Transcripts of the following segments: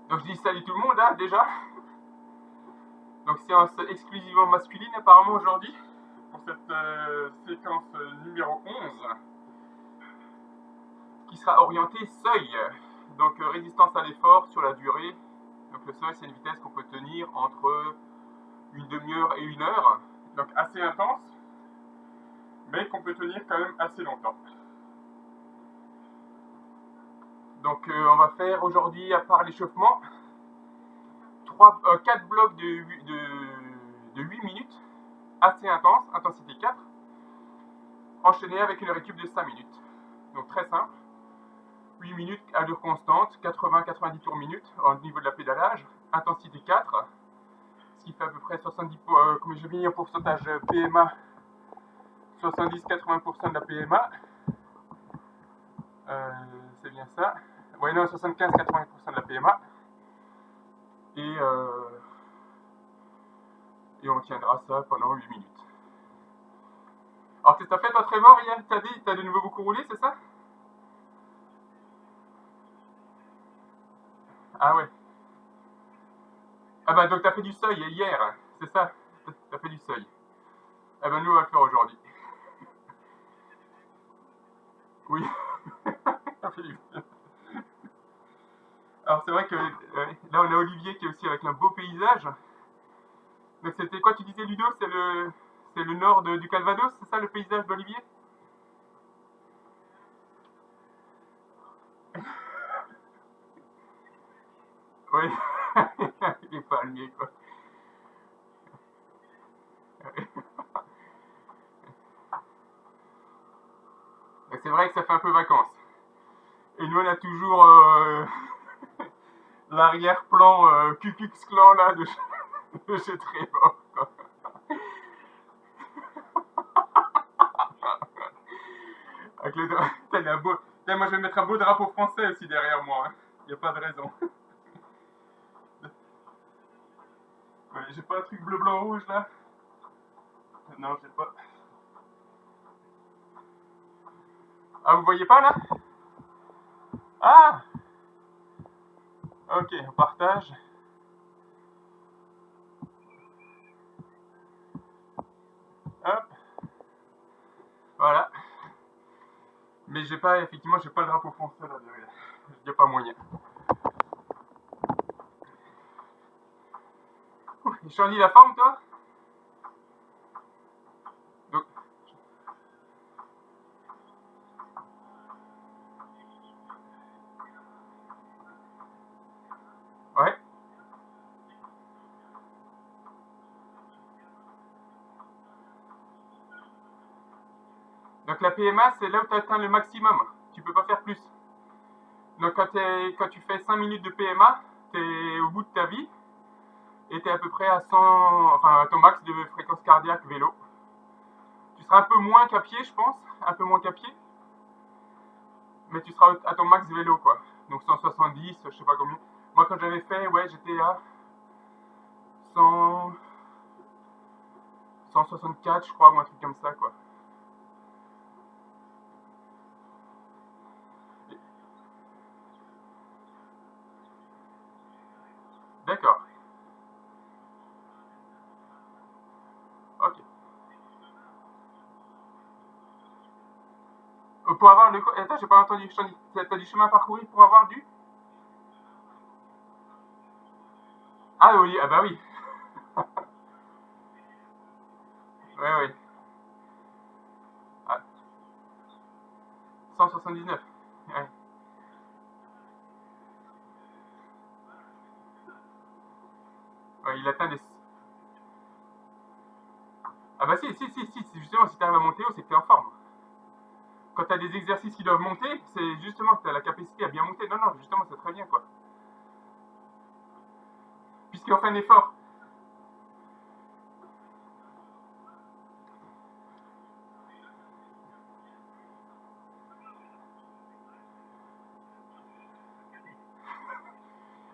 Donc je dis salut tout le monde, hein, déjà. Donc séance exclusivement masculine apparemment aujourd'hui, pour cette séquence numéro 11, qui sera orientée seuil. Donc résistance à l'effort sur la durée. Donc le seuil, c'est une vitesse qu'on peut tenir entre une demi-heure et une heure. Donc assez intense, mais qu'on peut tenir quand même assez longtemps. Donc on va faire aujourd'hui, à part l'échauffement, 4 blocs de 8 minutes, assez intense, intensité 4, enchaîné avec une récup de 5 minutes. Donc très simple, 8 minutes à allure constante, 80-90 tours minute au niveau de la pédalage, intensité 4, ce qui fait à peu près 70, comme j'ai mis en pourcentage PMA, 70-80% de la PMA, c'est bien ça, ouais non, 75-80% de la PMA, et on tiendra ça pendant 8 minutes. Alors, t'as fait toi Trevor hier, t'as de nouveau beaucoup roulé, c'est ça? Ah ouais. Ah bah donc t'as fait du seuil hier, c'est ça? T'as fait du seuil. Ah bah nous on va le faire aujourd'hui. Oui. Alors c'est vrai que là on a Olivier qui est aussi avec un beau paysage. Donc c'était quoi tu disais Ludo? C'est le nord du Calvados, c'est ça le paysage d'Olivier? Oui. Les palmiers quoi. C'est vrai que ça fait un peu vacances. Et nous on a toujours l'arrière-plan Ku Klux Klan là de chez Trevor. Avec le beau... Moi je vais mettre un beau drapeau français aussi derrière moi. Il n'y a pas de raison. Ouais, j'ai pas un truc bleu, blanc, rouge là. Non, j'ai pas. Ah, vous voyez pas là? Ah, ok, on partage. Hop, voilà. Mais j'ai pas, effectivement, j'ai pas le drapeau français là derrière. Il n'y a pas moyen. Il choisit la forme toi? Donc, ouais. Donc la PMA, c'est là où tu atteins le maximum. Tu peux pas faire plus. Donc quand tu fais 5 minutes de PMA, tu es au bout de ta vie et tu es à peu près à 100, enfin à ton max de fréquence cardiaque vélo. Tu seras un peu moins qu'à pied, je pense, un peu moins qu'à pied, mais tu seras à ton max vélo, quoi. Donc 170, je sais pas combien. Moi, quand j'avais fait, ouais, j'étais à 100, 164, je crois, ou un truc comme ça, quoi. D'accord. Ok. Pour avoir le... Attends, j'ai pas entendu. T'as du chemin à parcourir pour avoir du... Ah oui, ah bah oui. Ouais, ouais. Ah, 179. Ouais. Ouais, il atteint des... Ah bah si, justement, si t'arrives à monter haut, c'est que t'es en forme. Quand t'as des exercices qui doivent monter, c'est justement que t'as la capacité à bien monter. Non, non, justement, c'est très bien, quoi. Puisqu'on fait un effort.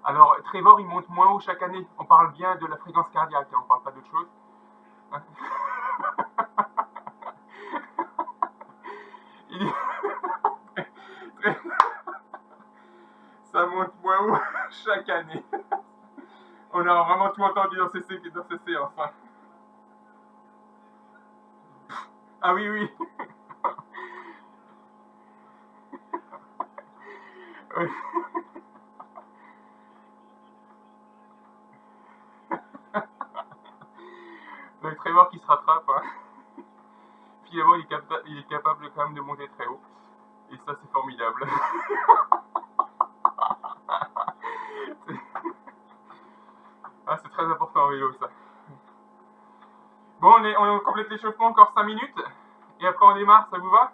Alors, Trevor, il monte moins haut chaque année. On parle bien de la fréquence cardiaque, hein, on parle pas d'autre chose. Hein. Il... Ça monte moins haut chaque année. On a vraiment tout entendu dans ces séances. Hein. Ah oui, oui. Oui. Donc Trevor qui se rattrape. Hein. Finalement, il est capable quand même de monter très haut. Et ça, c'est formidable. Ah, c'est très important en vélo, ça. Bon, on complète l'échauffement, encore 5 minutes. Et après, on démarre, ça vous va?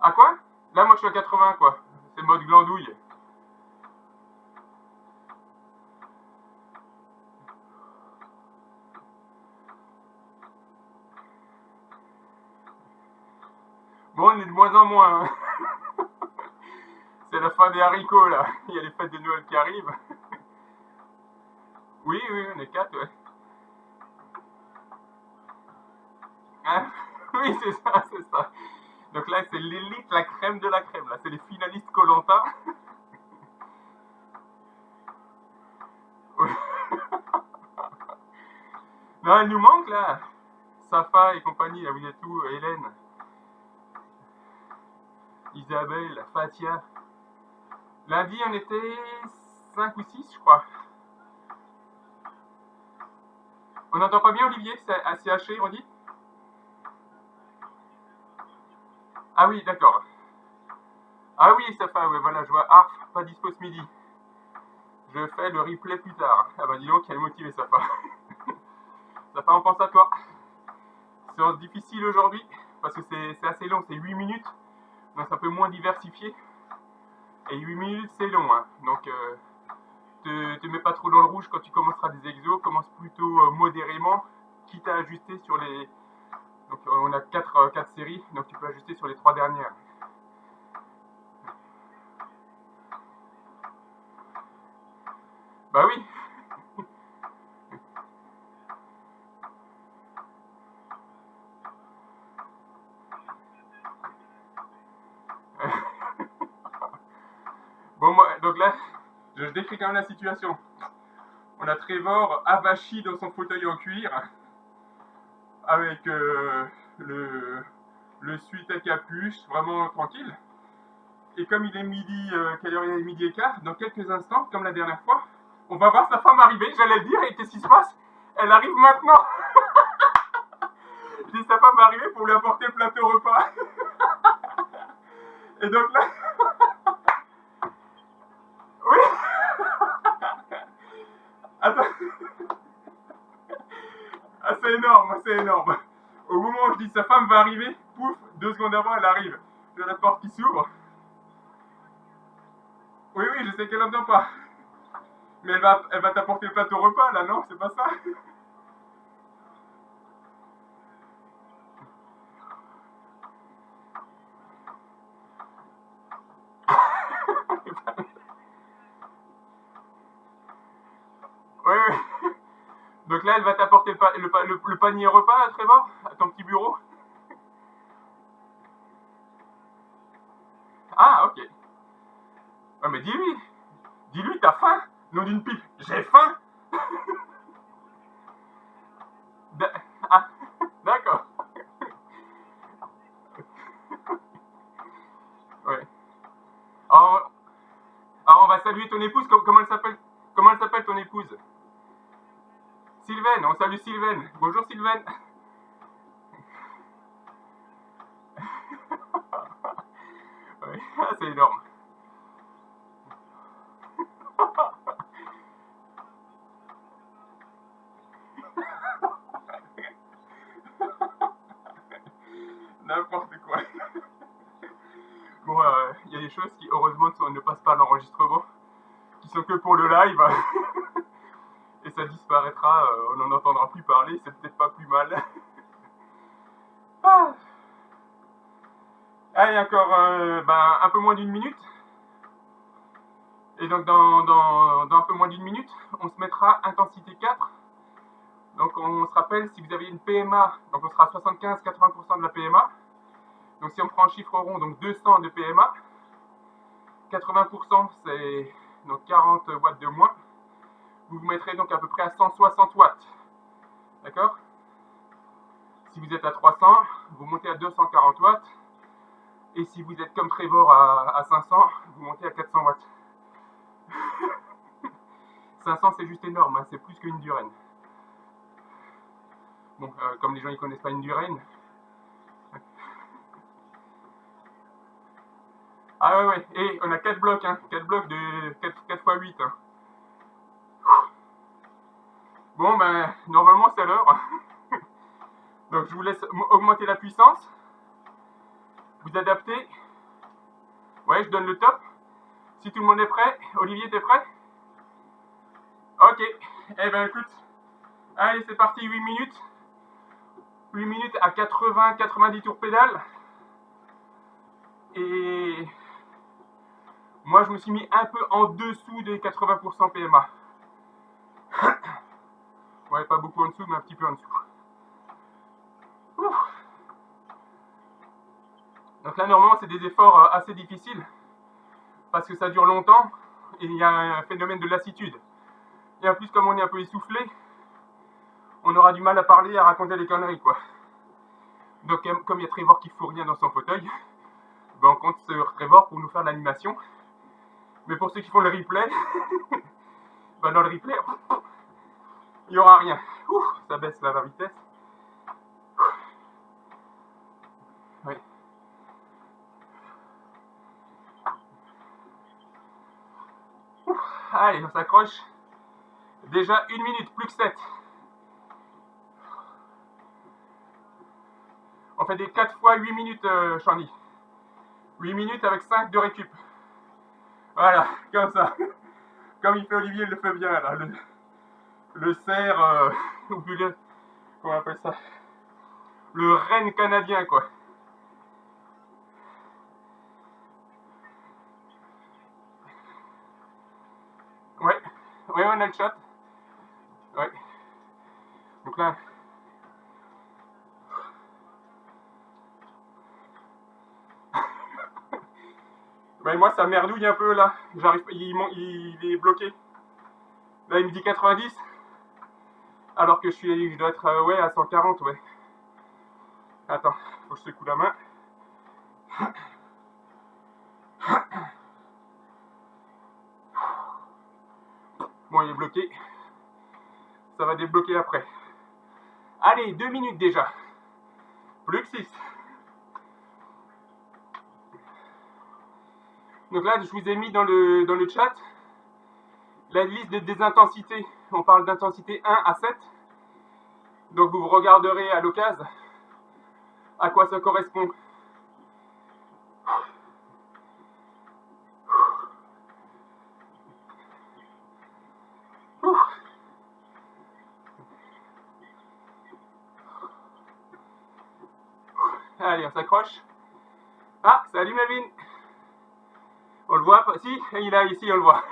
À quoi? Là, moi, je suis à 80, quoi. C'est mode glandouille. Bon, on est de moins en moins. Hein. C'est la fin des haricots, là. Il y a les fêtes de Noël qui arrivent. Oui, oui, on est 4, ouais. Hein. Oui, c'est ça, c'est ça. Donc là, c'est l'élite, la crème de la crème. Là, c'est les finalistes Koh-Lanta. Non, elle nous manque, là. Safa et compagnie, là, vous êtes où? Hélène, Isabelle, Fatia. Lundi, on était 5 ou 6, je crois. On n'entend pas bien, Olivier? C'est assez haché, redit? Ah oui, d'accord. Ah oui, Safa, ouais, voilà, je vois Arf, pas dispo ce midi. Je fais le replay plus tard. Ah bah dis donc, elle est motivée, Safa. Safa, on pense à toi. Séance difficile aujourd'hui, parce que c'est assez long, c'est 8 minutes. Donc c'est un peu moins diversifié. Et 8 minutes, c'est long. Hein. Donc te mets pas trop dans le rouge quand tu commenceras des exos. Commence plutôt modérément, quitte à ajuster sur les... Donc on a 4 séries, donc tu peux ajuster sur les 3 dernières. Bah oui. Bon, moi, donc là, je décris quand même la situation. On a Trevor avachi dans son fauteuil en cuir, avec le suite à capuche, vraiment tranquille. Et comme il est midi, quelle heure il est? Midi et quart, dans quelques instants, comme la dernière fois, on va voir sa femme arriver, j'allais le dire, et qu'est-ce qui se passe? Elle arrive maintenant. Je dis sa femme va arriver pour lui apporter le plateau repas. Et donc là, oui, attends, ah, c'est énorme, c'est énorme. Au moment où je dis sa femme va arriver, pouf, 2 secondes avant, elle arrive. Je la porte qui s'ouvre. Oui, oui, je sais qu'elle n'entend pas. Mais elle va t'apporter le plateau repas, là, non? C'est pas ça? Oui, oui. Donc là, elle va t'apporter le panier repas, à Trevor, à ton petit bureau. Ah, ok. Ah, mais dis-lui, t'as faim? Nom d'une pipe, j'ai faim. Ah, d'accord. Ouais. Alors, on va saluer ton épouse. Comment elle s'appelle? Comment elle s'appelle ton épouse? Sylvaine. On salue Sylvaine. Bonjour Sylvaine. Ouais. Ah, c'est énorme. N'importe quoi. Bon, il y a des choses qui heureusement ne passent pas à l'enregistrement, qui sont que pour le live. Et ça disparaîtra, on n'en entendra plus parler, c'est peut-être pas plus mal. Ah. Allez, encore un peu moins d'une minute. Et donc dans un peu moins d'une minute, on se mettra intensité 4. Donc on se rappelle, si vous avez une PMA, donc on sera à 75-80% de la PMA. Donc si on prend un chiffre rond, donc 200 de PMA, 80%, c'est donc 40 watts de moins. Vous vous mettrez donc à peu près à 160 watts. D'accord? Si vous êtes à 300, vous montez à 240 watts. Et si vous êtes comme Trevor à 500, vous montez à 400 watts. 500, c'est juste énorme, hein, c'est plus qu'une Duren. Bon, comme les gens ne connaissent pas une Duren. Ah ouais, et on a 4 blocs, hein, 4 blocs de 4 x 8. Hein. Bon, ben, normalement, c'est l'heure. Donc, je vous laisse augmenter la puissance. Vous adaptez. Ouais, je donne le top. Si tout le monde est prêt, Olivier, t'es prêt? Ok. Eh ben, écoute. Allez, c'est parti, 8 minutes. 8 minutes à 80-90 tours pédale. Et moi, je me suis mis un peu en dessous des 80% PMA. Ouais, pas beaucoup en dessous, mais un petit peu en dessous. Ouf. Donc là, normalement, c'est des efforts assez difficiles parce que ça dure longtemps et il y a un phénomène de lassitude. Et en plus, comme on est un peu essoufflé, on aura du mal à parler, à raconter des conneries, quoi. Donc, comme il y a Trevor qui fout rien dans son fauteuil, ben on compte sur Trevor pour nous faire l'animation. Mais pour ceux qui font le replay, ben dans le replay, il n'y aura rien. Ouf, ça baisse là, la vitesse. Oui. Allez, on s'accroche. Déjà 1 minute, plus que 7. On fait des 4 fois 8 minutes, Chandy. 8 minutes avec 5 de récup. Voilà, comme ça. Comme il fait Olivier, il le fait bien, là. Le cerf, ou plus le... Comment on appelle ça? Le renne canadien, quoi. Ouais, ouais, on a le chat. Ouais. Donc là... Ben moi, ça merdouille un peu, là. J'arrive pas... Il est bloqué. Là, il me dit 90. Alors que je dois être, ouais, à 140, ouais. Attends, faut que je secoue la main. Bon, il est bloqué. Ça va débloquer après. Allez, 2 minutes déjà. Plus que 6. Donc là, je vous ai mis dans le chat la liste des intensités. On parle d'intensité 1 à 7. Donc vous regarderez à l'occasion à quoi ça correspond. Allez, on s'accroche. Ah, salut Melvin. On le voit pas? Si, il est là, ici, on le voit.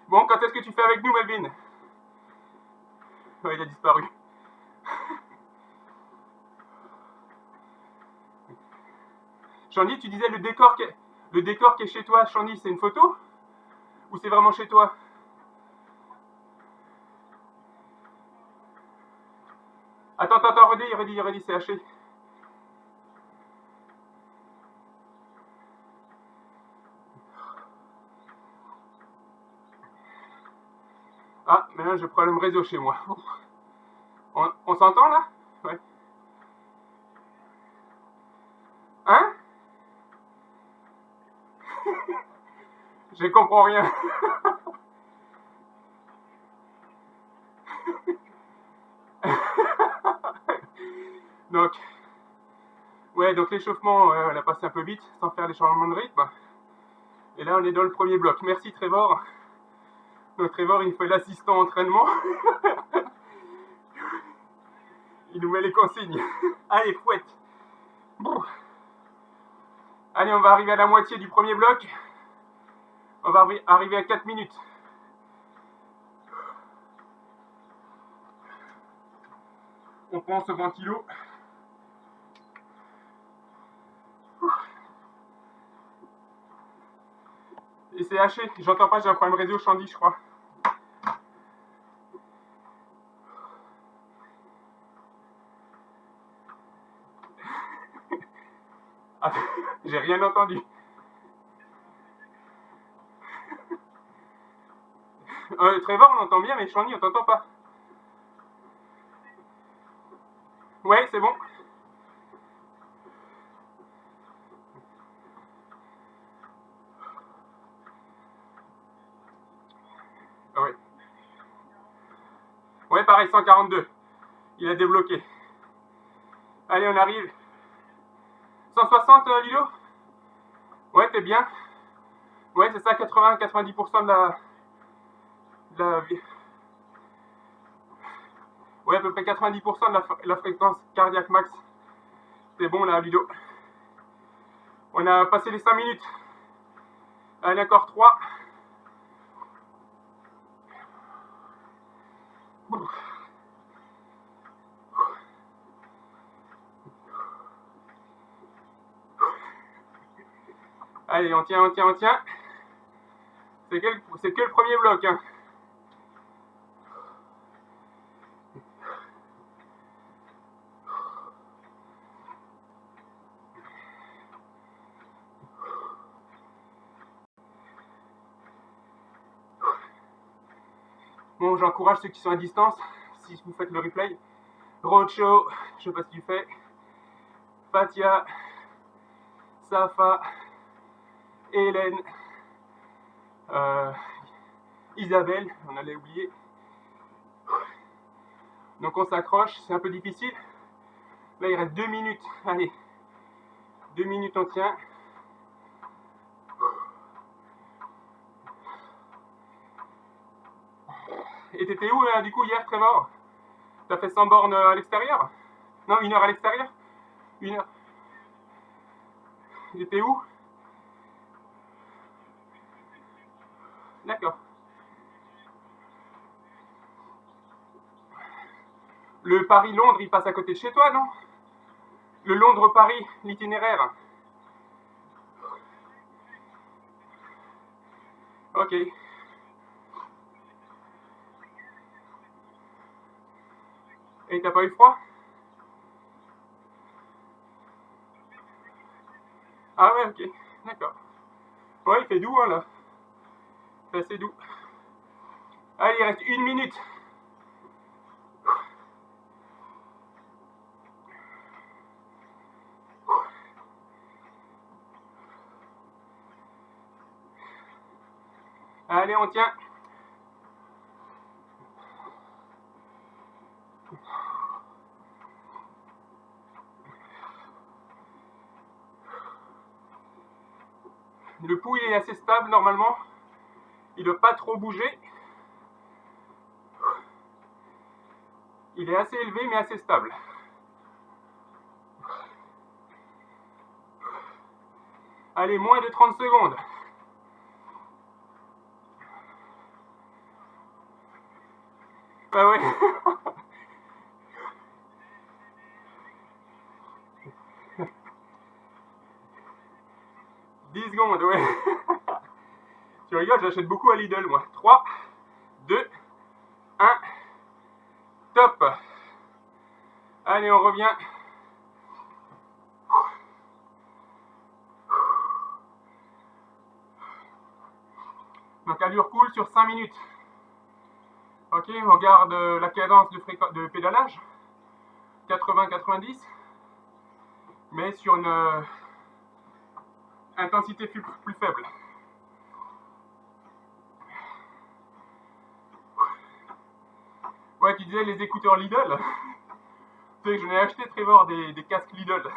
Bon, quand est-ce que tu fais avec nous, Melvin? Ouais, il a disparu. Chandy, tu disais le décor qui est chez toi, Chandy, c'est une photo? Ou c'est vraiment chez toi? Attends, redis, c'est haché. Ah, mais là, j'ai problème réseau chez moi. On s'entend là? Ouais. Hein? Je comprends rien. Donc, ouais, donc l'échauffement, on a passé un peu vite, sans faire les changements de rythme. Et là, on est dans le premier bloc. Merci Trevor. Donc Trevor, il fait l'assistant entraînement. Il nous met les consignes. Allez, fouette. Bon. Allez, on va arriver à la moitié du premier bloc. On va arriver à 4 minutes. On prend ce ventilo. Et c'est haché, j'entends pas, j'ai un problème réseau Shandy, je crois. Ah, j'ai rien entendu. Trevor, on entend bien, mais Shandy, on t'entend pas. Ouais, c'est bon. Ouais. Ouais, pareil, 142. Il a débloqué. Allez, on arrive. 160, Lilo? Ouais, t'es bien. Ouais, c'est ça, 80-90% de la... Ouais, à peu près 90% de la fréquence cardiaque max. C'est bon, là, Lilo. On a passé les 5 minutes. Allez, encore 3. Allez, on tient, on tient, on tient. C'est que le premier bloc. Hein. Bon, j'encourage ceux qui sont à distance, si vous faites le replay. Roadshow, je sais pas si tu fais. Fatia, Safa, Hélène, Isabelle, on allait oublier. Donc on s'accroche, c'est un peu difficile. Là, il reste 2 minutes. Allez, 2 minutes, on tient. Et t'étais où, du coup, hier, Trevor? T'as fait 100 bornes à l'extérieur? Non, 1 heure à l'extérieur? 1 heure. T'étais où? D'accord. Le Paris-Londres, il passe à côté de chez toi, non? Le Londres-Paris, l'itinéraire. Ok. Et t'as pas eu froid? Ah ouais, ok. D'accord. Ouais, il fait doux, hein, là. C'est assez doux. Allez, il reste 1 minute. Allez, on tient. Le pouls, il est assez stable, normalement. Il ne doit pas trop bouger. Il est assez élevé, mais assez stable. Allez, moins de 30 secondes. Ah ouais. 10 secondes, ouais. Tu rigoles, j'achète beaucoup à Lidl, moi. 3, 2, 1, top. Allez, on revient. Donc, allure cool sur 5 minutes. Ok, on regarde la cadence de pédalage. 80-90. Mais sur une intensité plus faible. Ouais, tu disais les écouteurs Lidl. Tu sais que j'en ai acheté, Trevor, des casques Lidl.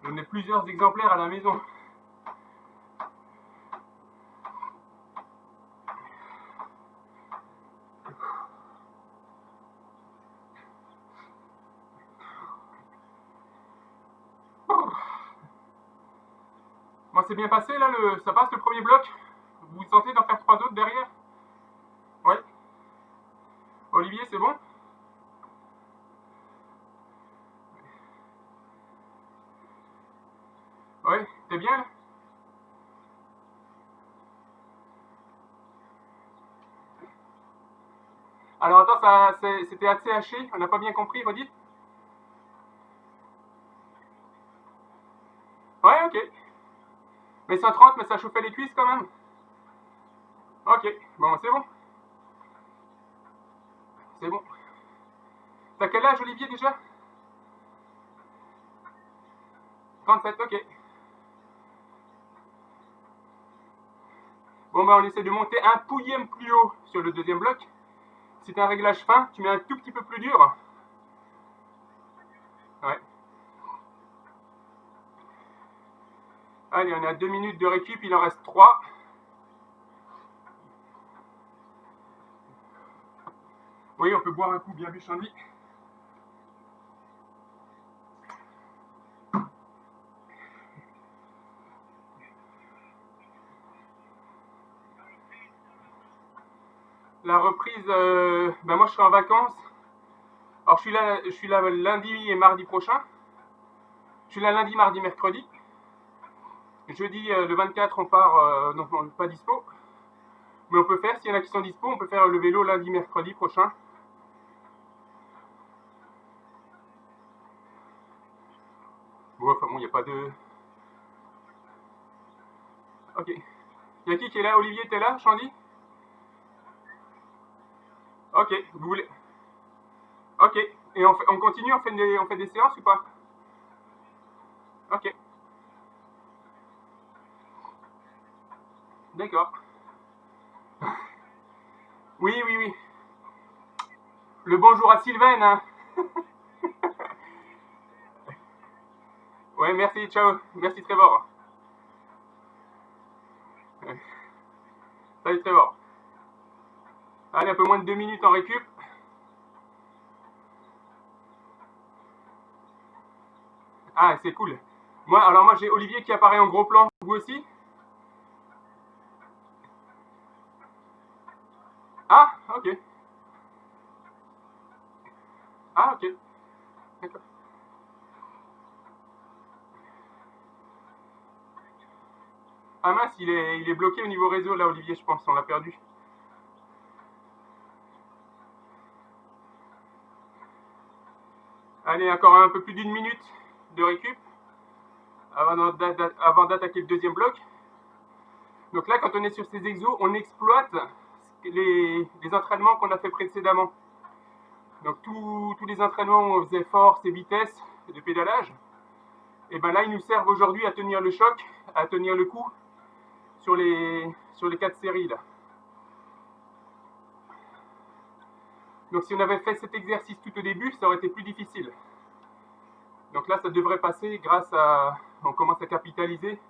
J'en ai plusieurs exemplaires à la maison. Moi, c'est bien passé, là, ça passe le premier bloc. Vous vous sentez d'en faire 3 autres derrière? Ouais. Olivier, c'est bon? Ouais, t'es bien là? Alors attends, c'était assez haché, on n'a pas bien compris, redis. Ouais, ok. Mais 130, mais ça chauffait les cuisses quand même. Ok, bon, c'est bon. C'est bon. T'as quel âge, Olivier, déjà? 37, ok. Bon, bah, on essaie de monter un pouillème plus haut sur le deuxième bloc. Si t'as un réglage fin, tu mets un tout petit peu plus dur. Ouais. Allez, on est à 2 minutes de récup, il en reste 3. Oui, on peut boire un coup, bien vu, Chandy. La reprise, ben moi je suis en vacances. Alors je suis là lundi et mardi prochain. Je suis là lundi, mardi, mercredi. Jeudi, le 24, on part, donc on n'est pas dispo. Mais on peut faire, s'il y en a qui sont dispo, on peut faire le vélo lundi, mercredi prochain. Bon, enfin bon, il n'y a pas de... Ok. Il y a qui est là? Olivier, t'es là, Chandy? Ok, vous voulez... Ok. Et on continue, on fait des séances ou pas? Ok. D'accord. Oui, oui, oui. Le bonjour à Sylvain, hein. Ouais, merci, ciao. Merci Trevor. Salut Trevor. Allez, un peu moins de 2 minutes en récup. Ah, c'est cool. Alors moi j'ai Olivier qui apparaît en gros plan. Vous aussi? Ah, ok. Ah, ok. D'accord. Ah mince, il est bloqué au niveau réseau là, Olivier, je pense. On l'a perdu. Allez, encore un peu plus d'une minute de récup avant d'attaquer le deuxième bloc. Donc là, quand on est sur ces exos, on exploite les entraînements qu'on a fait précédemment. Donc tous les entraînements où on faisait force et vitesse de pédalage, et ben là, ils nous servent aujourd'hui à tenir le choc, à tenir le coup sur les 4 séries là. Donc si on avait fait cet exercice tout au début, ça aurait été plus difficile. Donc là, ça devrait passer grâce à... On commence à capitaliser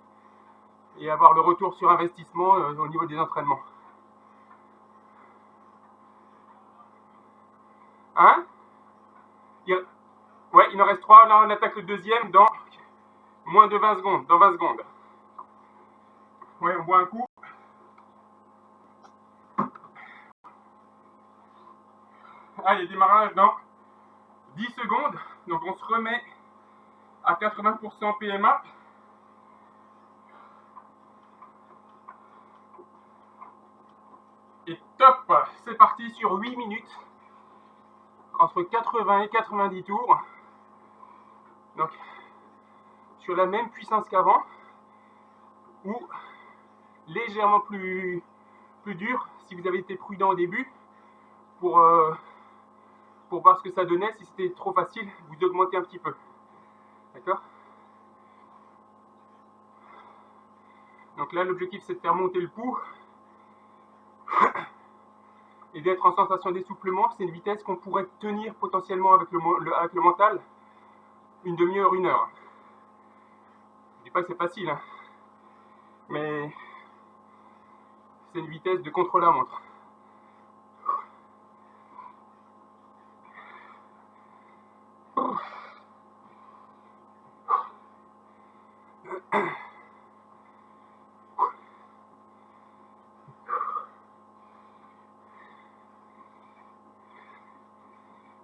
et avoir le retour sur investissement au niveau des entraînements. Hein? Ouais, il en reste 3. Là, on attaque le deuxième dans moins de 20 secondes. Dans 20 secondes. Ouais, on boit un coup. Allez, démarrage dans 10 secondes. Donc on se remet à 80% PMA. Et top, c'est parti sur 8 minutes. Entre 80 et 90 tours. Donc sur la même puissance qu'avant. Ou légèrement plus dur si vous avez été prudent au début pour, pour voir ce que ça donnait. Si c'était trop facile, vous augmentez un petit peu. D'accord? Donc là, l'objectif, c'est de faire monter le pouls et d'être en sensation d'essoufflement. C'est une vitesse qu'on pourrait tenir potentiellement avec le mental une demi-heure, 1 heure. Je dis pas que c'est facile, hein, mais c'est une vitesse de contre-la-montre.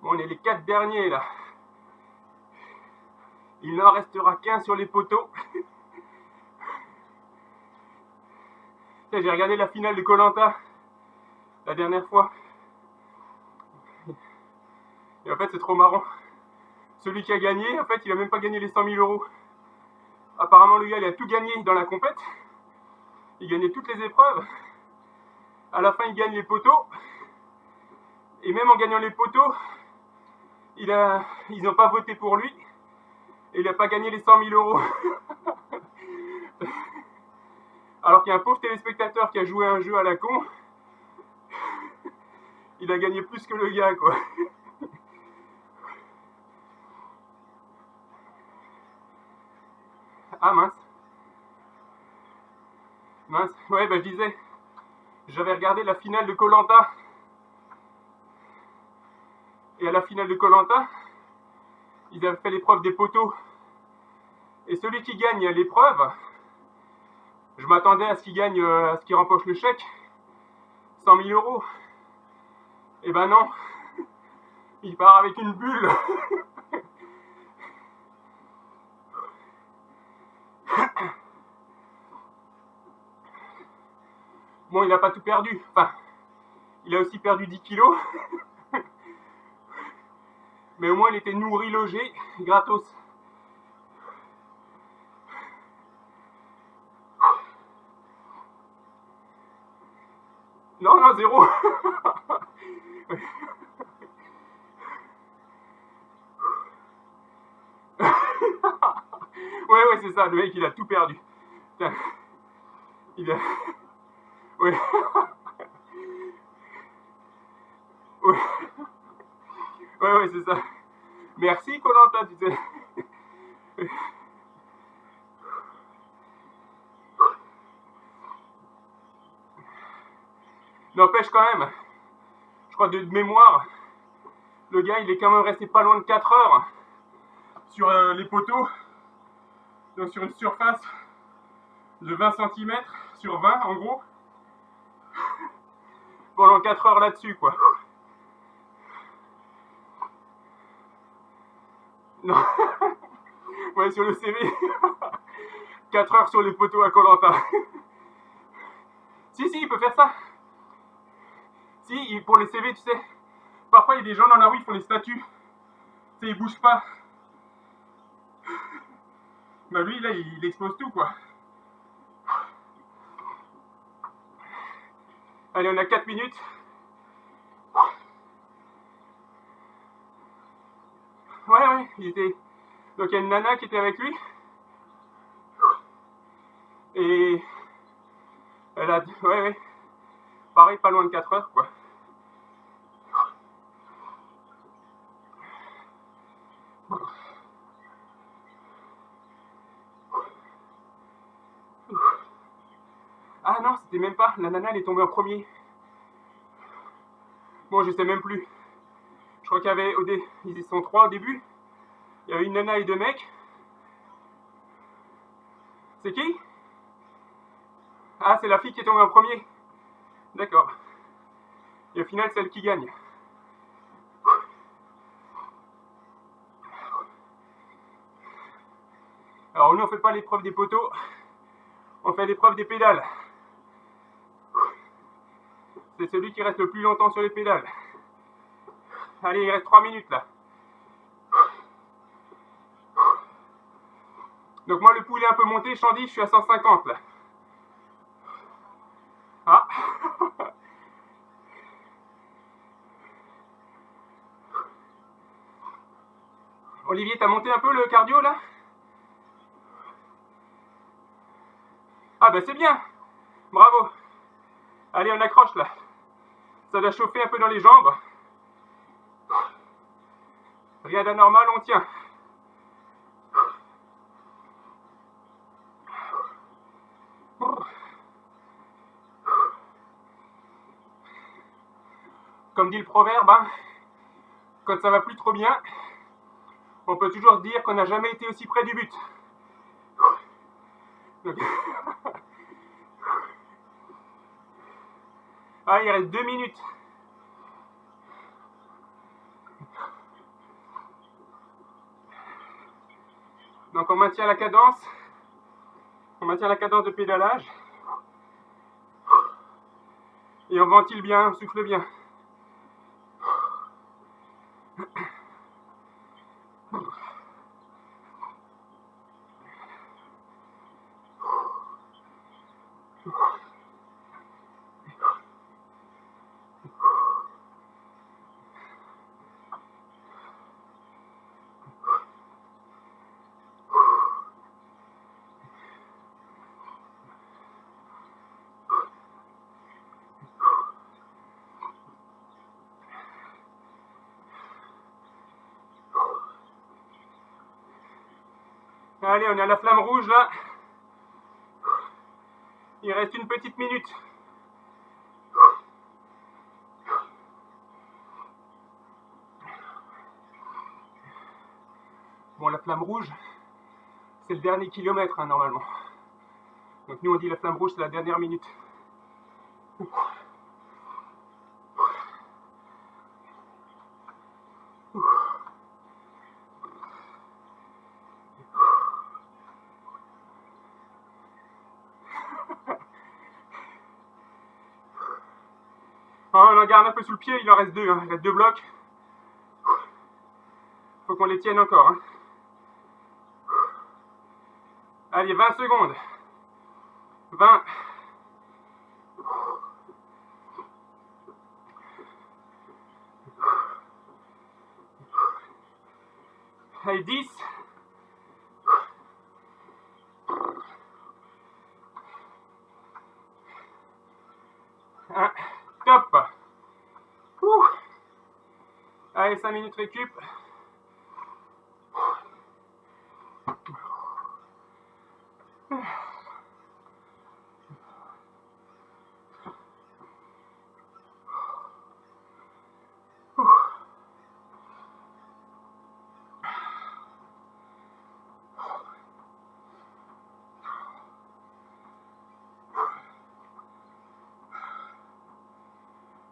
Bon, on est les 4 derniers là. Il n'en restera qu'un sur les poteaux. J'ai regardé la finale de Koh-Lanta la dernière fois. Et en fait, c'est trop marrant. Celui qui a gagné, en fait, il a même pas gagné les 100 000 euros. Apparemment, le gars, il a tout gagné dans la compète. Il gagnait toutes les épreuves. À la fin, il gagne les poteaux. Et même en gagnant les poteaux, ils n'ont pas voté pour lui. Et il n'a pas gagné les 100 000 euros. Alors qu'il y a un pauvre téléspectateur qui a joué un jeu à la con. Il a gagné plus que le gars, quoi. Ah mince. Mince. Ouais, bah je disais, j'avais regardé la finale de Koh-Lanta. Et à la finale de Koh-Lanta, ils avaient fait l'épreuve des poteaux. Et celui qui gagne l'épreuve, je m'attendais à ce qu'il gagne, à ce qu'il rempoche le chèque. 100 000 euros. Et ben non. Il part avec une bulle. Bon, il n'a pas tout perdu. Enfin, il a aussi perdu 10 kilos. Mais au moins, il était nourri, logé, gratos. Non, non, zéro. Ouais, c'est ça. Le mec, il a tout perdu. Putain. Il a... Ouais. Ouais. Ouais, c'est ça. Merci, Koh-Lanta, tu sais. N'empêche quand même, je crois de mémoire, le gars, il est quand même resté pas loin de 4 heures sur les poteaux. Donc sur une surface de 20 cm sur 20 en gros. Pendant 4 heures là-dessus, quoi. Non. Ouais, sur le CV. 4 heures sur les poteaux à Koh-Lanta. Si, il peut faire ça. Si, pour les CV, tu sais, parfois il y a des gens dans la rue, ils font des statuts. Tu sais, ils bougent pas. Bah lui, là, il expose tout, quoi. Allez, on a 4 minutes. Ouais, il était... Donc il y a une nana qui était avec lui. Et... Elle a... Ouais. Pareil, pas loin de 4 heures, quoi. Ah non, c'était même pas. La nana, elle est tombée en premier. Bon, je sais même plus. Je crois qu'il y avait... Ils sont 3 au début. Il y avait une nana et 2 mecs. C'est qui? Ah, c'est la fille qui est tombée en premier. D'accord. Et au final, c'est elle qui gagne. Alors nous, on fait pas l'épreuve des poteaux. On fait l'épreuve des pédales. C'est celui qui reste le plus longtemps sur les pédales. Allez, il reste 3 minutes là. Donc moi, le pouls est un peu monté. Chandy, je suis à 150 là. Ah. Olivier, t'as monté un peu le cardio là? Ah bah c'est bien. Bravo. Allez, on accroche là. Ça doit chauffer un peu dans les jambes. Rien d'anormal, on tient. Comme dit le proverbe, hein, quand ça va plus trop bien, on peut toujours dire qu'on n'a jamais été aussi près du but. Donc... Ah, il reste 2 minutes. Donc on maintient la cadence. On maintient la cadence de pédalage. Et on ventile bien, on souffle bien. Allez, on est à la flamme rouge là. Il reste une petite minute. Bon, la flamme rouge, c'est le dernier kilomètre hein, normalement. Donc nous on dit la flamme rouge, c'est la dernière minute. On en garde un peu sous le pied, il en reste deux, hein. Il reste 2 blocs. Faut qu'on les tienne encore. Hein. Allez, 20 secondes. 20. Allez, 10. 1. Top. Ouh. Allez, 5 minutes récup.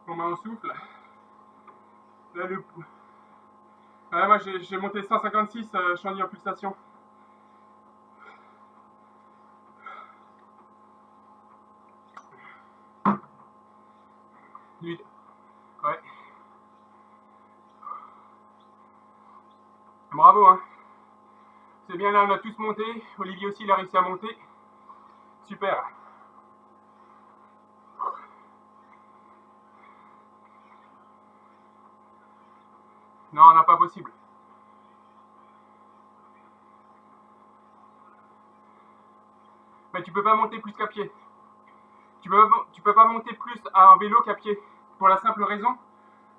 Bon ben on souffle. Là, moi j'ai monté 156 Chandy en pulsation. Ouais. Bravo hein. C'est bien là, on a tous monté. Olivier aussi il a réussi à monter. Super. Non, non, pas possible. Mais tu peux pas monter plus qu'à pied. Tu peux pas monter plus à un vélo qu'à pied. Pour la simple raison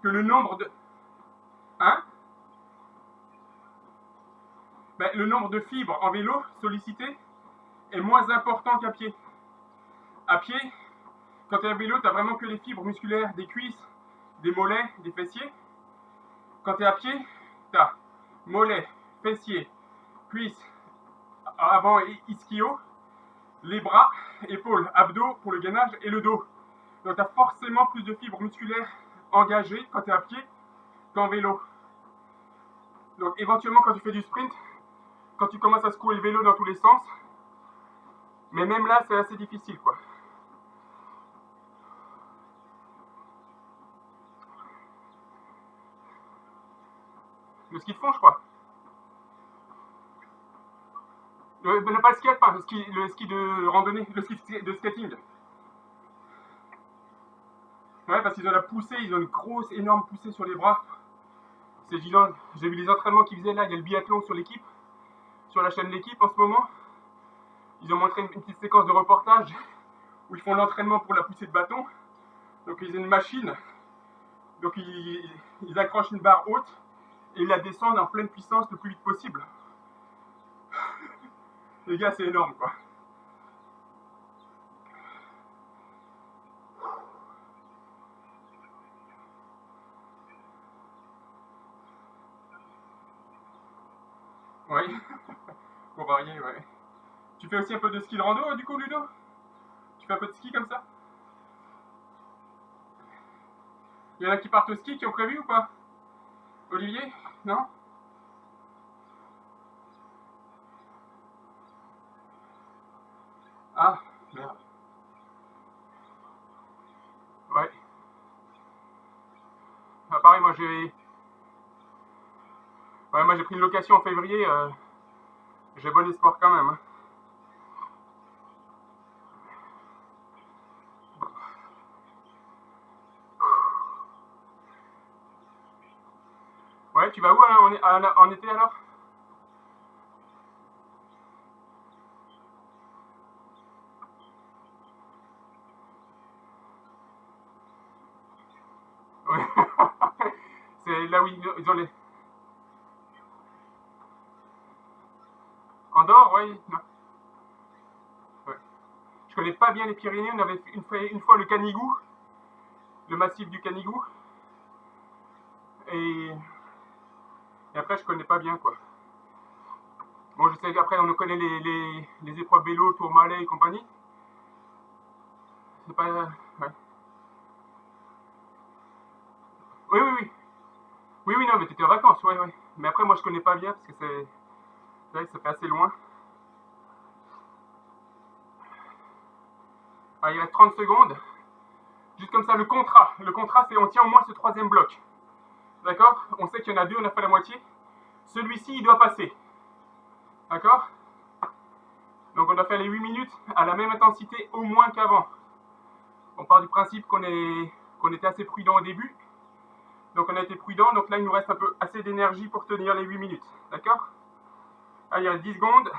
que le nombre de... Hein? Ben, le nombre de fibres en vélo sollicitées est moins important qu'à pied. À pied, quand tu es à vélo, tu as vraiment que les fibres musculaires des cuisses, des mollets, des fessiers. Quand tu es à pied, tu as mollets, fessiers, cuisses, avant et ischio, les bras, épaules, abdos pour le gainage et le dos. Donc tu as forcément plus de fibres musculaires engagées quand tu es à pied qu'en vélo. Donc éventuellement quand tu fais du sprint, quand tu commences à secouer le vélo dans tous les sens, mais même là c'est assez difficile quoi. Le ski de fond je crois. Pas le ski alpin, le ski de randonnée, le ski de skating. Ouais, parce qu'ils ont la poussée, ils ont une grosse, énorme poussée sur les bras. C'est gênant. J'ai vu les entraînements qu'ils faisaient là, il y a le biathlon sur l'équipe, sur la chaîne L'équipe en ce moment. Ils ont montré une petite séquence de reportage où ils font l'entraînement pour la poussée de bâton. Donc ils ont une machine, donc ils accrochent une barre haute et ils la descendent en pleine puissance le plus vite possible. Les gars, c'est énorme quoi. Oui, pour varier, ouais. Tu fais aussi un peu de ski de rando du coup, Ludo? Tu fais un peu de ski comme ça? Il y en a qui partent au ski qui ont prévu ou pas? Olivier? Non? Ah, merde. Ouais. Ah, pareil, moi j'ai pris une location en février. J'ai bon espoir quand même. Hein. tu vas où en été alors? Ouais. C'est là où ils ont les... Andorre, ouais. Non. Ouais. Je connais pas bien les Pyrénées. On avait fait une fois le Canigou, le massif du Canigou. Et après, je connais pas bien, quoi. Bon, je sais qu'après, on connaît les épreuves vélo, Tourmalet et compagnie. C'est pas... Ouais. Oui, oui, oui. Oui, oui, non, mais t'étais en vacances, ouais, ouais. Mais après, moi, je connais pas bien parce que c'est vrai que ça fait assez loin. Ah, il reste 30 secondes. Juste comme ça, le contrat. Le contrat, c'est on tient au moins ce troisième bloc. D'accord? On sait qu'il y en a deux, on a fait la moitié. Celui-ci, il doit passer. D'accord? Donc, on doit faire les 8 minutes à la même intensité au moins qu'avant. On part du principe qu'on était assez prudent au début. Donc, on a été prudent. Donc là, il nous reste un peu assez d'énergie pour tenir les 8 minutes. D'accord? Ah, il reste 10 secondes.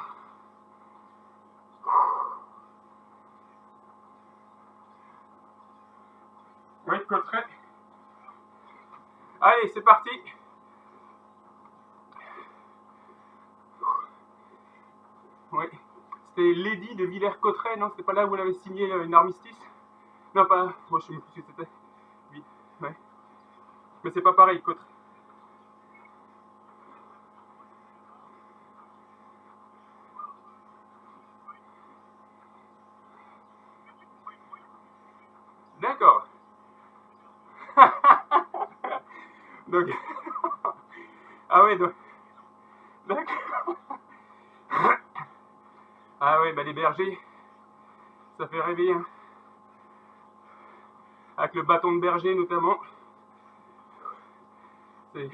Oui, Cotteret. Allez, c'est parti. Oui. C'était Lady de Villers-Cotterêts, non? C'était pas là où on avait signé une armistice? Non, pas. Moi, je sais même plus si c'était. Oui. Ouais. Mais c'est pas pareil, Cotterêts. D'accord. Donc. Ah ouais, donc. D'accord. Ah ouais, bah les bergers, ça fait rêver, hein. Avec le bâton de berger notamment. C'est...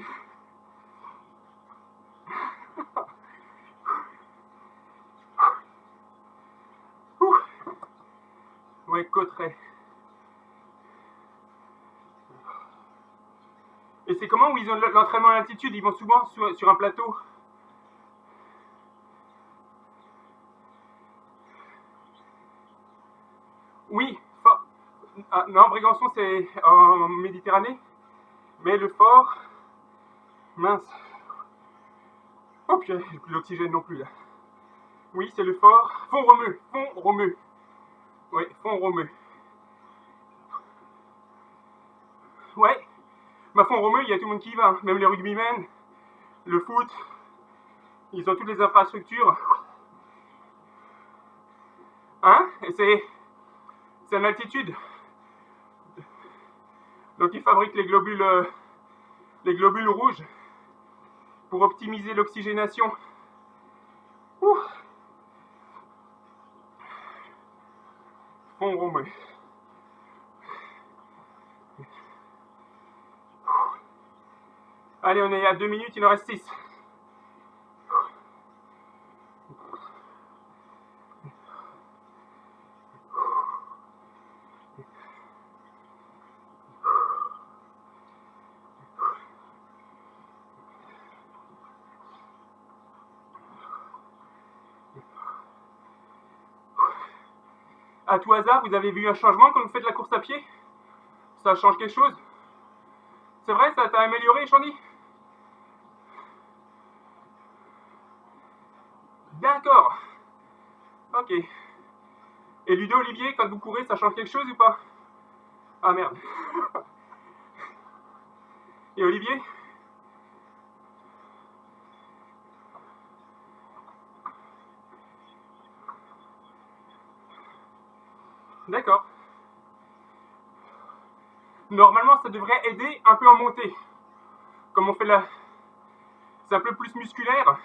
Ouais, Cotterêts. Et c'est comment où ils ont l'entraînement à l'altitude? Ils vont souvent sur un plateau? Oui, ah, non, Brégançon c'est en Méditerranée, mais le fort, mince, oh puis j'ai plus d'oxygène non plus là. Oui, c'est le fort Font-Romeu, Font-Romeu, oui, Font-Romeu. Ouais, bah Font-Romeu, il y a tout le monde qui y va, hein. Même les rugbymen, le foot, ils ont toutes les infrastructures, hein, et c'est en altitude, donc ils fabriquent les globules rouges pour optimiser l'oxygénation. Ouh. Font-Romeu. Allez, on est à 2 minutes, il en reste 6. À tout hasard, vous avez vu un changement quand vous faites la course à pied? Ça change quelque chose? C'est vrai, ça t'a amélioré, Chandy? D'accord. Ok. Et Ludo, Olivier, quand vous courez, ça change quelque chose ou pas? Ah merde. Et Olivier? D'accord. Normalement, ça devrait aider un peu en montée. Comme on fait là. C'est un peu plus musculaire.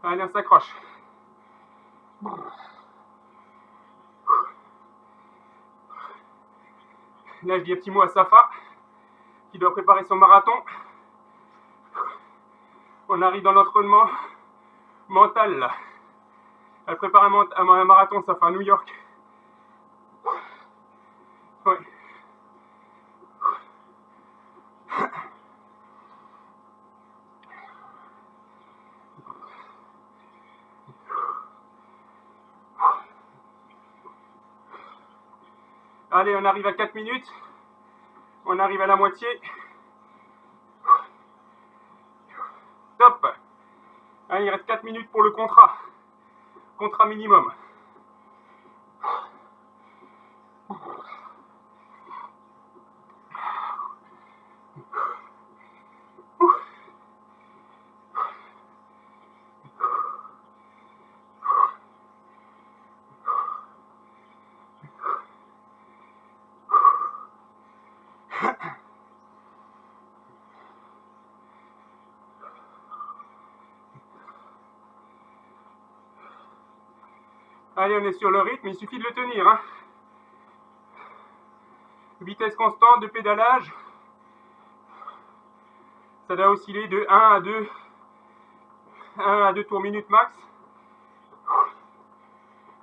Allez, on s'accroche. Là, je dis un petit mot à Safa, qui doit préparer son marathon. On arrive dans l'entraînement mental là. Elle prépare un marathon, ça fait à New York. Ouais. Allez, on arrive à 4 minutes. On arrive à la moitié. Top. Allez, il reste 4 minutes pour le contrat. Contrat minimum. Allez, on est sur le rythme, il suffit de le tenir. Hein. Vitesse constante de pédalage. Ça doit osciller de 1 à 2 tours minute max.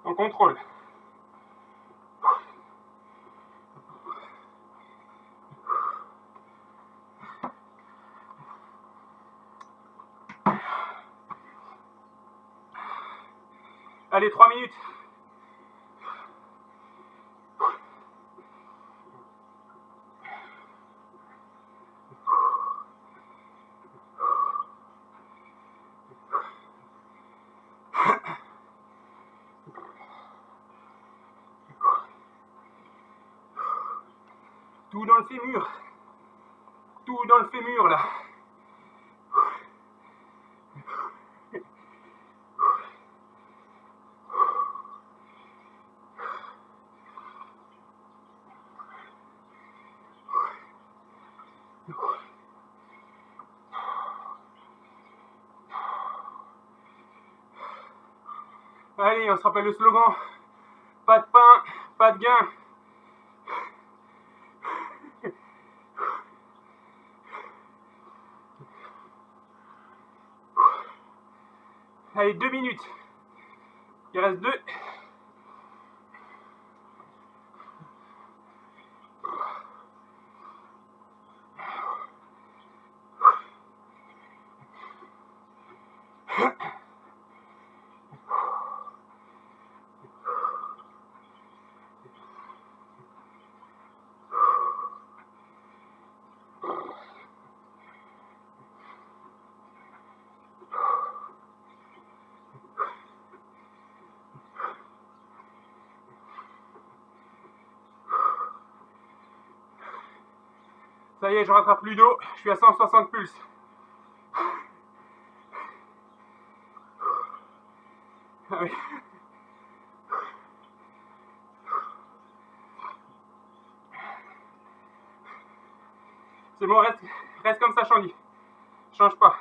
On contrôle. Allez, 3 minutes. Tout dans le fémur. Tout dans le fémur, là. Allez, on se rappelle le slogan. Pas de pain, pas de gain. Allez, 2 minutes. Il reste 2. Ça y est, je rattrape plus d'eau. Je suis à 160 pulses. Ah oui. C'est bon, reste comme ça, Chandy. Change pas.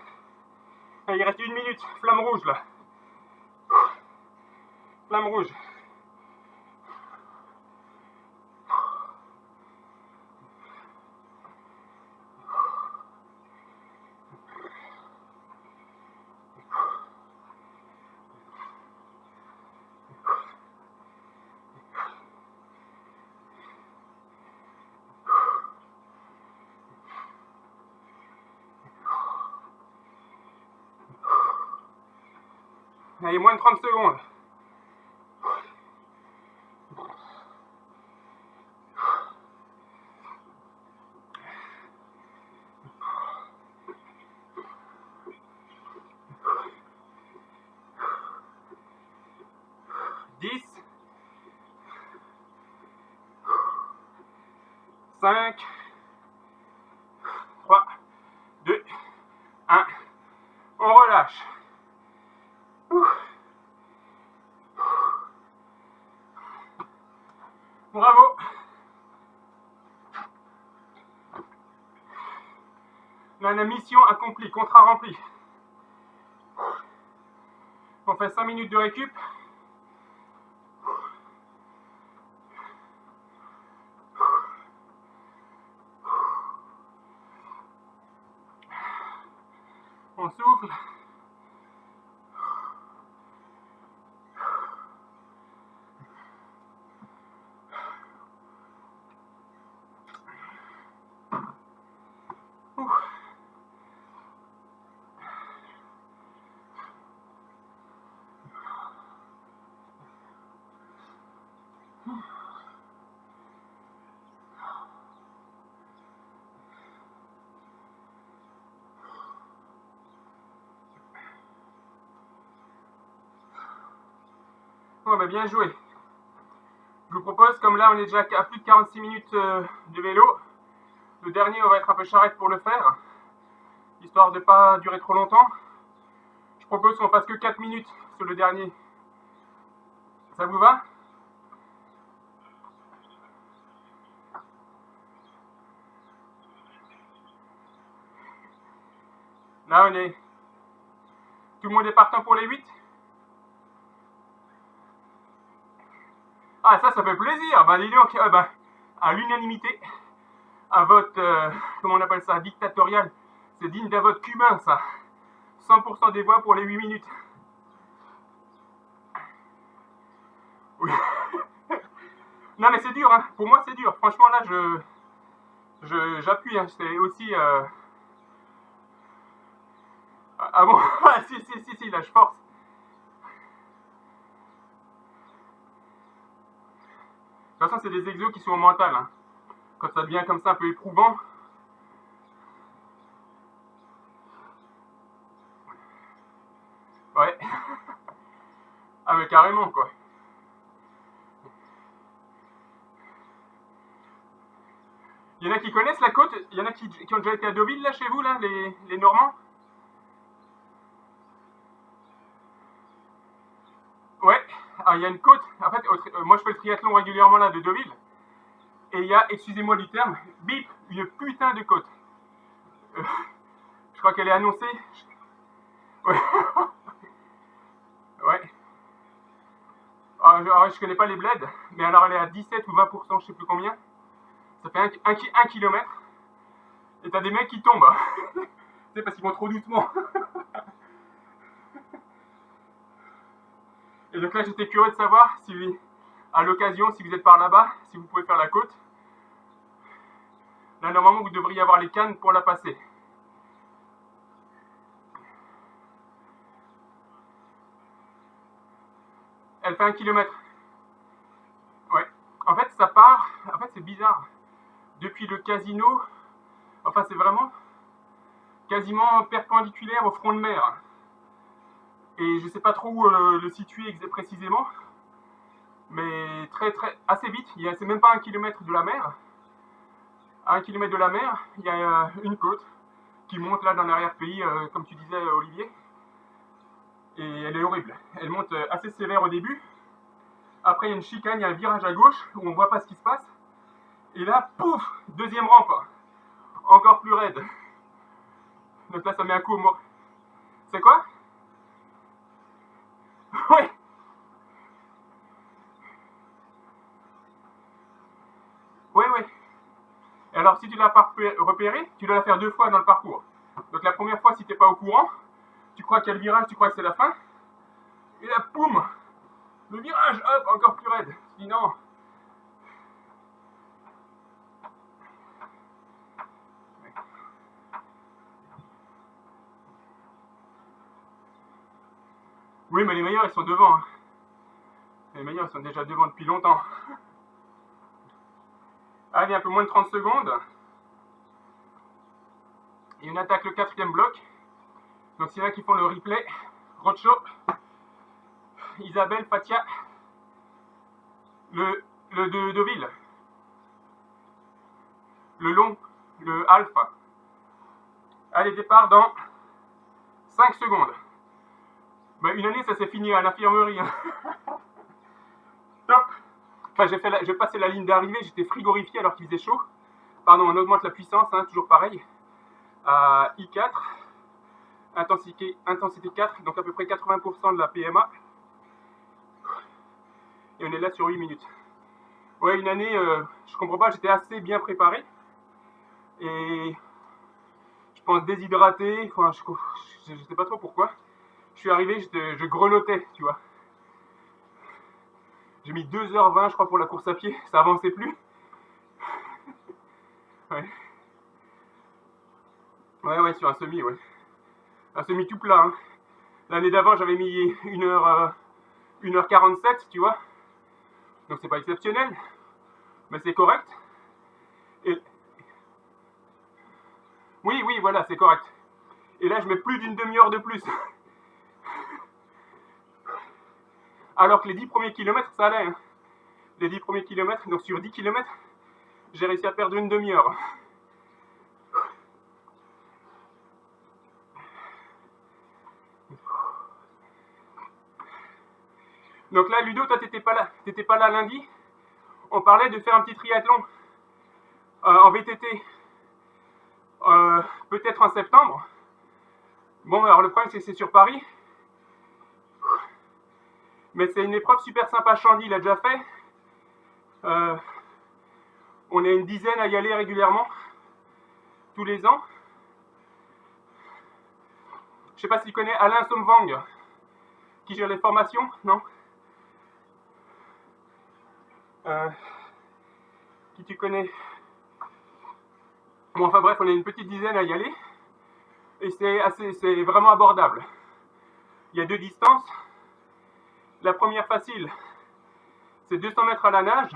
Allez, il reste 1 minute. Flamme rouge, là. Flamme rouge. Allez, moins de 30 secondes. Dix, 5, 3, 2, 1. On relâche. Bravo. La mission accomplie, contrat rempli. On fait 5 minutes de récup. On souffle. Bon, bah bien joué. Je vous propose, comme là on est déjà à plus de 46 minutes de vélo, le dernier on va être un peu charrette pour le faire, histoire de pas durer trop longtemps. Je propose qu'on fasse que 4 minutes sur le dernier. Ça vous va? Là on est... Tout le monde est partant pour les 8? Ah, ça fait plaisir. Bah dis donc, à l'unanimité, un vote, comment on appelle ça, dictatorial. C'est digne d'un vote cubain, ça. 100% des voix pour les 8 minutes. Oui. Non mais c'est dur, hein. Pour moi c'est dur. Franchement là, j'appuie. Hein. C'est aussi... Ah bon? Si, là je force. De toute façon, c'est des exos qui sont au mental. Hein. Quand ça devient comme ça un peu éprouvant. Ouais. Ah mais carrément quoi. Il y en a qui connaissent la côte? Il y en a qui ont déjà été à Deauville là chez vous là, les Normands? Ouais. Alors il y a une côte. En fait, moi je fais le triathlon régulièrement là de Deauville. Et il y a, excusez-moi du terme, bip, une putain de côte. Euh, je crois qu'elle est annoncée. Ouais. Ouais. Alors, je connais pas les bleds, mais alors elle est à 17 ou 20%, je sais plus combien. Ça fait un kilomètre. Et t'as des mecs qui tombent. C'est parce qu'ils vont trop doucement. Et donc là, j'étais curieux de savoir si, à l'occasion, si vous êtes par là-bas, si vous pouvez faire la côte. Là, normalement, vous devriez avoir les cannes pour la passer. Elle fait 1 kilomètre. Ouais. En fait, ça part. En fait, c'est bizarre. Depuis le casino, enfin, c'est vraiment quasiment perpendiculaire au front de mer. Et je sais pas trop où le situer précisément, mais assez vite. C'est même pas 1 kilomètre de la mer. À 1 kilomètre de la mer, il y a une côte qui monte là dans l'arrière-pays, comme tu disais, Olivier. Et elle est horrible. Elle monte assez sévère au début. Après, il y a une chicane, il y a un virage à gauche où on voit pas ce qui se passe. Et là, pouf, deuxième rampe, encore plus raide. Donc là, ça met un coup au mort. C'est quoi? Oui. Oui, oui. Et alors, si tu l'as pas repéré, tu dois la faire 2 fois dans le parcours. Donc la première fois, si t'es pas au courant, tu crois qu'il y a le virage, tu crois que c'est la fin. Et là, poum, le virage, hop, encore plus raide. Tu dis non. Oui, mais les meilleurs, ils sont devant. Hein. Les meilleurs, ils sont déjà devant depuis longtemps. Allez, un peu moins de 30 secondes. Et on attaque le 4e bloc. Donc c'est là qui font le replay. Rocho, Isabelle, Fatia, le de Deauville, le long, le alpha. Allez, départ dans 5 secondes. Bah, une année, ça s'est fini à l'infirmerie. Hein. Top. Enfin, j'ai passé la ligne d'arrivée, j'étais frigorifié alors qu'il faisait chaud. Pardon, on augmente la puissance, hein, toujours pareil. À I4, intensité 4, donc à peu près 80% de la PMA. Et on est là sur 8 minutes. Ouais, une année, je comprends pas, j'étais assez bien préparé. Et je pense déshydraté, enfin, je sais pas trop pourquoi. Je suis arrivé, je grelottais, tu vois. J'ai mis 2h20, je crois, pour la course à pied, ça avançait plus. Ouais. Ouais, sur un semi, ouais. Un semi tout plat, hein. L'année d'avant, j'avais mis 1h47, tu vois. Donc c'est pas exceptionnel, mais c'est correct. Et... Oui, voilà, c'est correct. Et là, je mets plus d'une demi-heure de plus. Alors que les 10 premiers kilomètres, ça allait. Hein. Les 10 premiers kilomètres, donc sur 10 kilomètres, j'ai réussi à perdre une demi-heure. Donc là, Ludo, toi, t'étais pas là lundi. On parlait de faire un petit triathlon en VTT, peut-être en septembre. Bon, alors le problème, c'est que c'est sur Paris. Mais c'est une épreuve super sympa. Chandy l'a déjà fait. On est une dizaine à y aller régulièrement, tous les ans. Je sais pas si tu connais Alain Somvang, qui gère les formations, non? Qui tu connais? Bon, enfin bref, on est une petite dizaine à y aller. Et c'est vraiment abordable. Il y a deux distances. La première facile, c'est 200 mètres à la nage,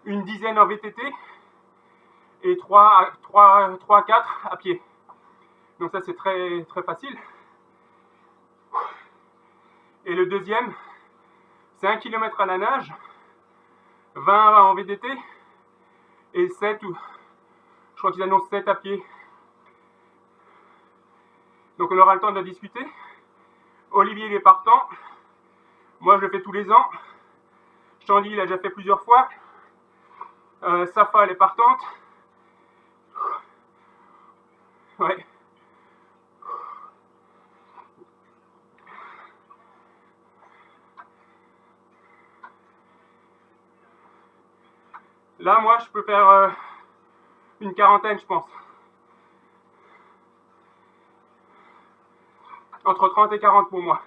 une dizaine en VTT et 3 à 4 à pied. Donc ça, c'est très, très facile. Et le deuxième, c'est 1 km à la nage, 20 en VTT et 7, ou je crois qu'ils annoncent 7 à pied. Donc on aura le temps de discuter. Olivier, il est partant. Moi, je le fais tous les ans. Chandy, il a déjà fait plusieurs fois. Safa, elle est partante. Ouais. Là, moi, je peux faire une quarantaine, je pense. Entre 30 et 40 pour moi.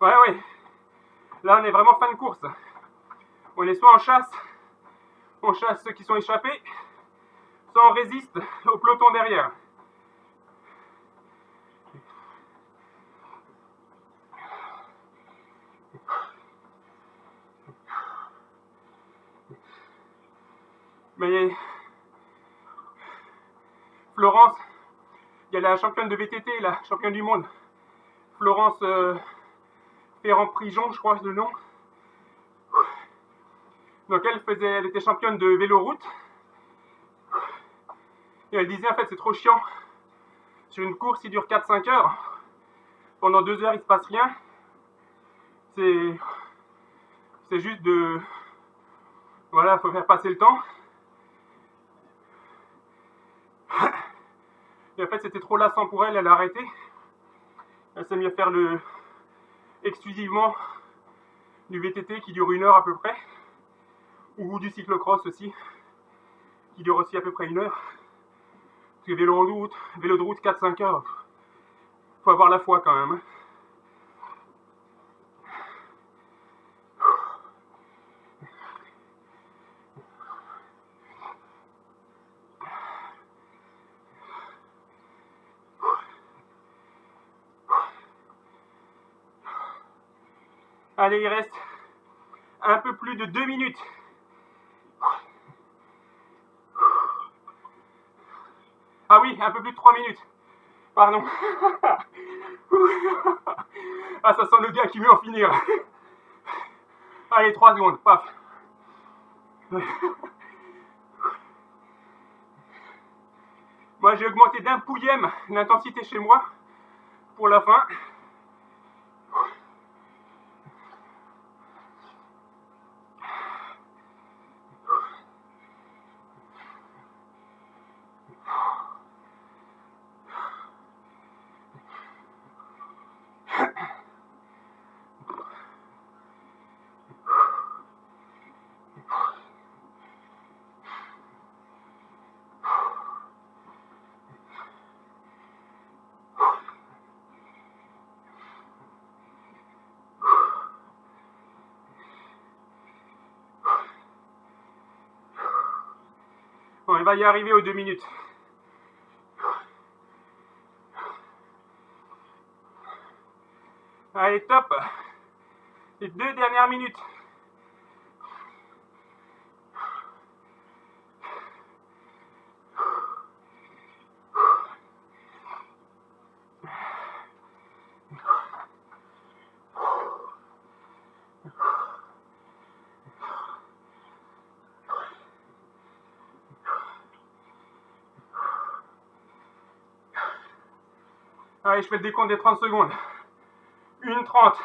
Ouais, ouais. Là, on est vraiment fin de course. On est soit en chasse, on chasse ceux qui sont échappés, soit on résiste au peloton derrière. Mais Florence, il y a la championne de VTT, la championne du monde, Florence Ferrand-Prigent, je crois le nom. Donc elle était championne de vélo-route. Et elle disait en fait c'est trop chiant. Sur une course qui dure 4-5 heures, pendant 2 heures il se passe rien. C'est juste de... Voilà, faut faire passer le temps. Et en fait c'était trop lassant pour elle, elle a arrêté. Elle s'est mise à faire exclusivement du VTT qui dure 1 heure à peu près. Ou du cyclocross aussi, qui dure aussi à peu près 1 heure. Parce que vélo de route 4-5 heures, faut avoir la foi quand même. Allez, il reste un peu plus de 2 minutes. Ah oui, un peu plus de 3 minutes. Pardon. Ah, ça sent le gars qui veut en finir. Allez, 3 secondes, paf. Moi, j'ai augmenté d'un pouillème l'intensité chez moi pour la fin. Bon, il va y arriver aux 2 minutes. Allez, top. Les 2 dernières minutes. Allez, je fais le décompte des 30 secondes. 1:30.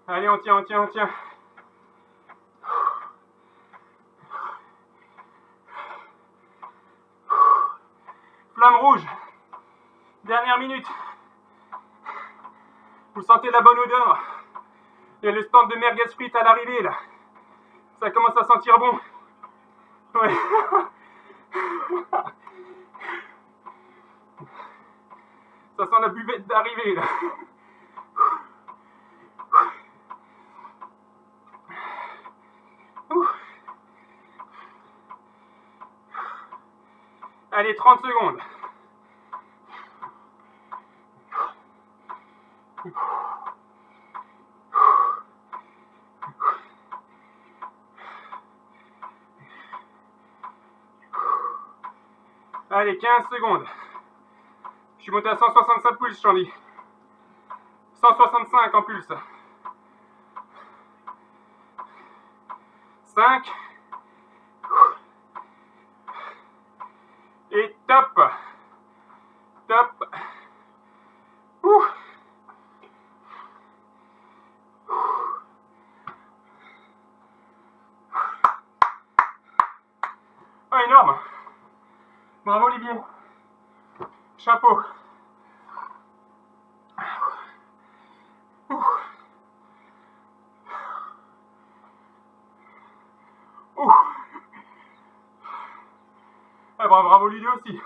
Allez, on tient, on tient, on tient. Flamme rouge. Dernière minute. Vous sentez la bonne odeur. Il y a le stand de merguez frites à l'arrivée là. Ça commence à sentir bon. Ouais. Ça sent la buvette d'arrivée là. Allez, 30 secondes. Allez, 15 secondes. Je suis monté à 165 pulses, j'en dis. 165 en pulse. 5. Et top. Top. Ouh. Oh, énorme. Bravo Olivier. Chapeau. Ouh. Ouh. Ah, bravo Olivier aussi.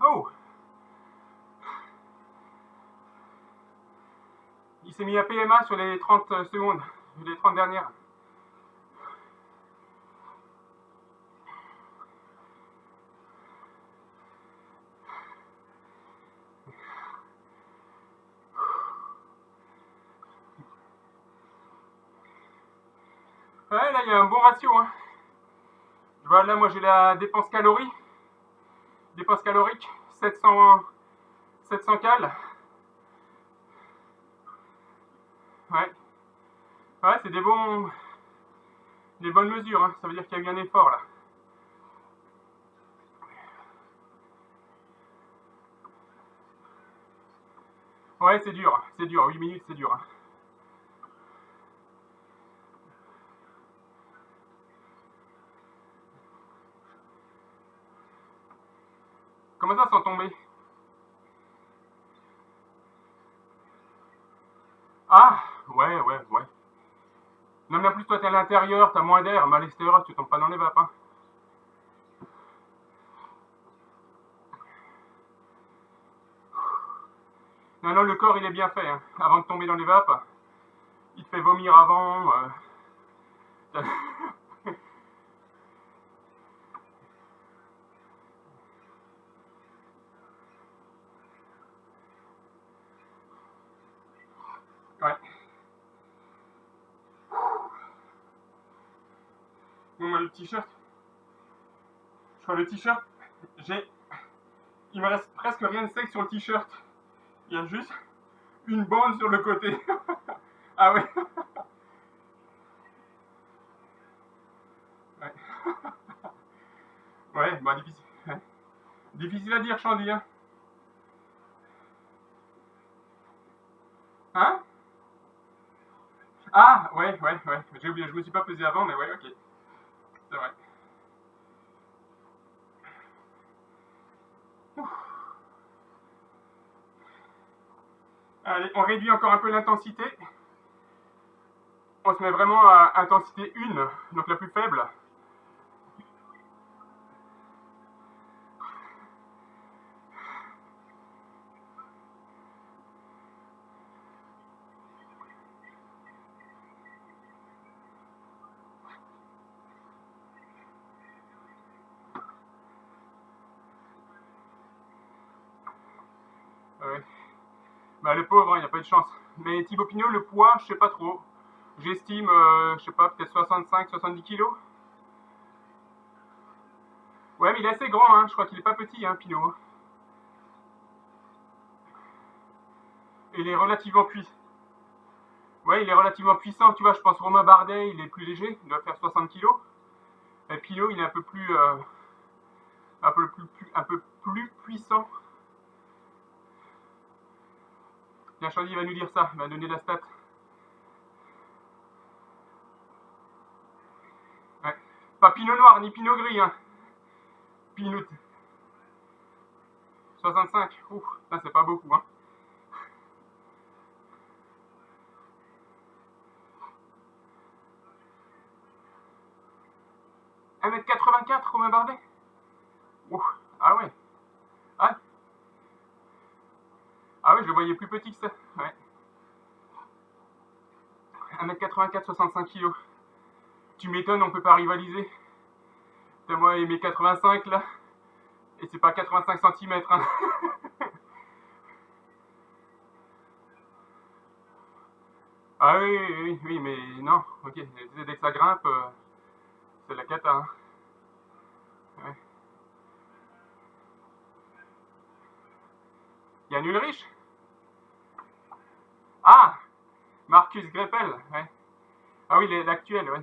Oh. Il s'est mis à PMA sur les 30 secondes, les 30 dernières. Ouais, là, il y a un bon ratio. Hein. Tu vois, là, moi, j'ai la dépense calorique, 700 cal. Ouais, ouais, c'est des bonnes mesures. Hein. Ça veut dire qu'il y a eu un effort, là. Ouais, c'est dur. 8 minutes, c'est dur. Hein. Comment ça, sans tomber? Ah, ouais. Non, mais en plus, toi, t'es à l'intérieur, t'as moins d'air, mais à l'extérieur, tu tombes pas dans les vapes. Hein. Non, le corps, il est bien fait. Hein. Avant de tomber dans les vapes, il te fait vomir avant. Ouais. Bon, moi, le t-shirt. Je crois le t-shirt, il me reste presque rien de sec sur le t-shirt. Il y a juste une bande sur le côté. Ah ouais. Ouais, ouais bah difficile. Ouais. Difficile à dire, Chandy. Hein, hein. Ah, ouais. J'ai oublié, je me suis pas pesé avant, mais ouais, ok. C'est vrai. Allez, on réduit encore un peu l'intensité. On se met vraiment à intensité 1, donc la plus faible. Ouais. Bah le pauvre, il n'y a pas eu de chance. Mais Thibaut Pinot, le poids, je sais pas trop. J'estime, je sais pas, peut-être 65-70 kilos. Ouais, mais il est assez grand, hein. Je crois qu'il est pas petit, hein, Pinot. Et il est relativement puissant. Ouais, il est relativement puissant. Tu vois, je pense Romain Bardet, il est plus léger. Il doit faire 60 kilos. Et Pinot, il est un peu plus, un peu plus puissant. Tiens, Charlie va nous dire ça. Il va donner la stat. Ouais. Pas Pinot noir, ni Pinot gris, hein. Pinot. 65. Ouf, ça c'est pas beaucoup, hein. Un mètre 84, Romain Bardet. Ouf. Ah ouais. Ah, ah ouais, je le voyais plus petit que ça. Ouais. 1m84, 65 kilos. Tu m'étonnes, on peut pas rivaliser. T'as moi et mes 85 là. Et c'est pas 85 cm, hein. Ah oui, oui, oui, oui, mais non. Ok, dès que ça grimpe, c'est la cata, hein. Ouais. Yann Ulrich. Ah, Marcus Greppel, ouais. Ah oui, l'actuel, ouais.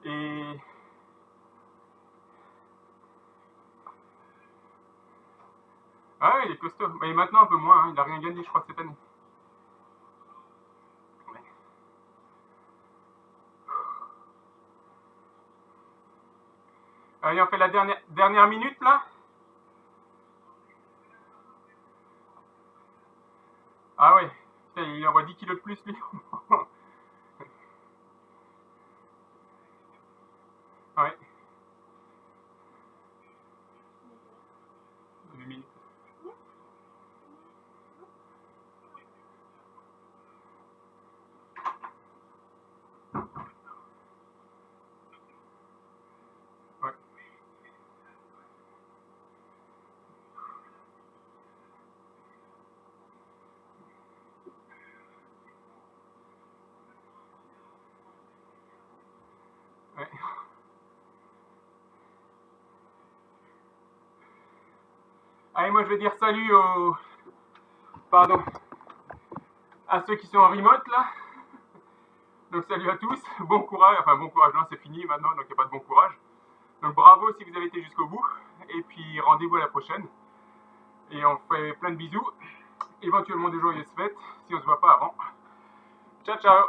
Et ah ouais, il est costaud. Mais maintenant un peu moins, hein. Il a rien gagné, je crois, cette année. Ouais. Allez, on fait la dernière minute là. Ah ouais, putain, il envoie 10 kilos de plus lui. Ouais, 2 minutes. Ouais, ouais. Allez, moi je vais dire salut aux. Pardon. À ceux qui sont en remote là. Donc salut à tous, bon courage, enfin bon courage, non c'est fini maintenant, donc il n'y a pas de bon courage. Donc bravo si vous avez été jusqu'au bout, et puis rendez-vous à la prochaine. Et on fait plein de bisous, éventuellement de joyeuses fêtes, si on ne se voit pas avant. Ciao ciao.